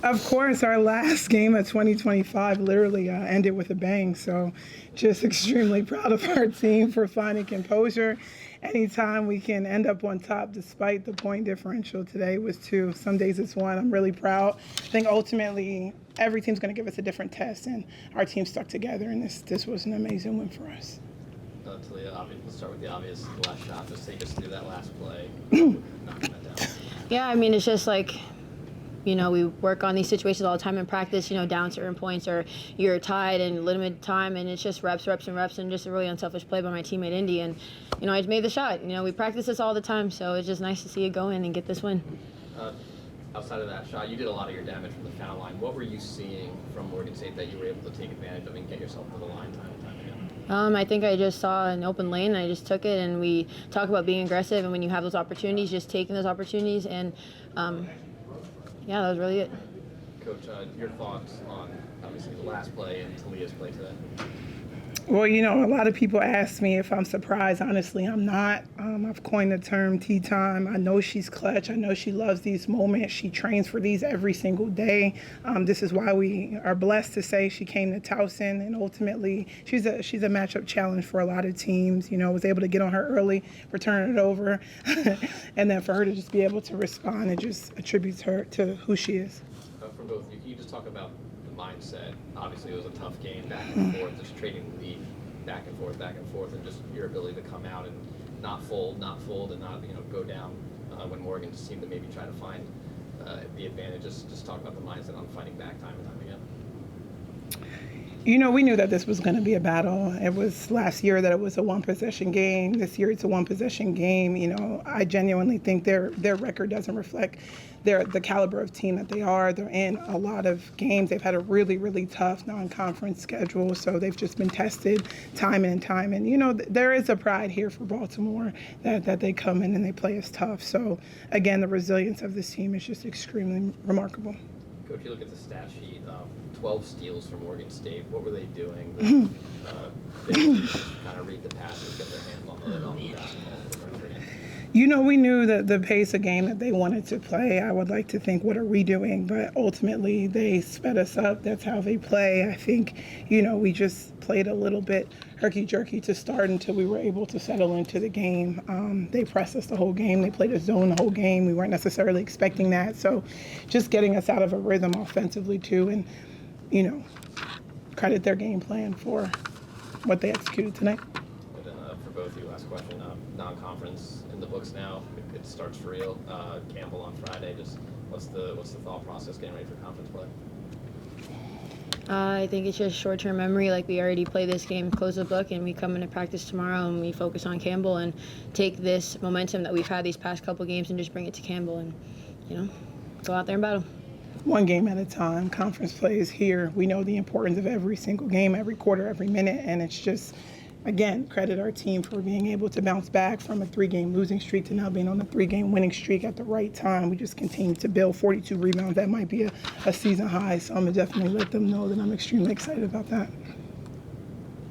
Of course, our last game of 2025 literally ended with a bang. So, just extremely proud of our team for finding composure. Anytime we can end up on top, despite the point differential, today was two. Some days it's one. I'm really proud. I think ultimately every team's going to give us a different test, and our team stuck together, and this was an amazing win for us. Talia, let's start with the obvious. The last shot. Just take us through that last play. Knocking that down. Yeah, I mean, it's just like, we work on these situations all the time in practice, down certain points or you're tied in limited time, and it's just reps, and just a really unselfish play by my teammate Indy. And, I made the shot. We practice this all the time, so it's just nice to see it go in and get this win. Outside of that shot, you did a lot of your damage from the foul line. What were you seeing from Morgan State that you were able to take advantage of and get yourself to the line time and time again? I think I just saw an open lane, and I just took it, and we talk about being aggressive, and when you have those opportunities, just taking those opportunities, and yeah, that was really it. Coach, your thoughts on obviously the last play and Talia's play today? Well, a lot of people ask me if I'm surprised. Honestly, I'm not. I've coined the term tea time. I know she's clutch. I know she loves these moments. She trains for these every single day. This is why we are blessed to say she came to Towson, and ultimately she's a matchup challenge for a lot of teams. Was able to get on her early, return it over, and then for her to just be able to respond, it just attributes her to who she is. For both of you, can you just talk about the mindset? Obviously, it was a tough game, back and forth, just trading the lead, back and forth, and just your ability to come out and not fold, and not go down when Morgan seemed to maybe try to find the advantage. Just talk about the mindset on fighting back time and time again. We knew that this was going to be a battle. It was last year that it was a one-possession game. This year it's a one-possession game. I genuinely think their record doesn't reflect the caliber of team that they are. They're in a lot of games. They've had a really, really tough non-conference schedule, so they've just been tested time and time. And, there is a pride here for Baltimore that they come in and they play us tough. So, again, the resilience of this team is just extremely remarkable. Coach, you look at the stat sheet, 12 steals from Morgan State. What were they doing? They just kind of read the passes, get their hands on the basketball. We knew that the pace of game that they wanted to play. I would like to think, what are we doing? But ultimately, they sped us up. That's how they play. I think, we just played a little bit herky-jerky to start until we were able to settle into the game. They pressed us the whole game. They played a zone the whole game. We weren't necessarily expecting that. So just getting us out of a rhythm offensively, too, and, credit their game plan for what they executed tonight. For both of you, last question. Non-conference in the books now. It starts for real. Campbell on Friday. Just what's the thought process getting ready for conference play? I think it's just short-term memory. Like, we already play this game, close the book, and we come into practice tomorrow and we focus on Campbell and take this momentum that we've had these past couple games and just bring it to Campbell and, go out there and battle. One game at a time. Conference play is here. We know the importance of every single game, every quarter, every minute, and it's just, again, credit our team for being able to bounce back from a 3-game losing streak to now being on a 3-game winning streak at the right time. We just continue to build 42 rebounds. That might be a season high, so I'm going to definitely let them know that I'm extremely excited about that.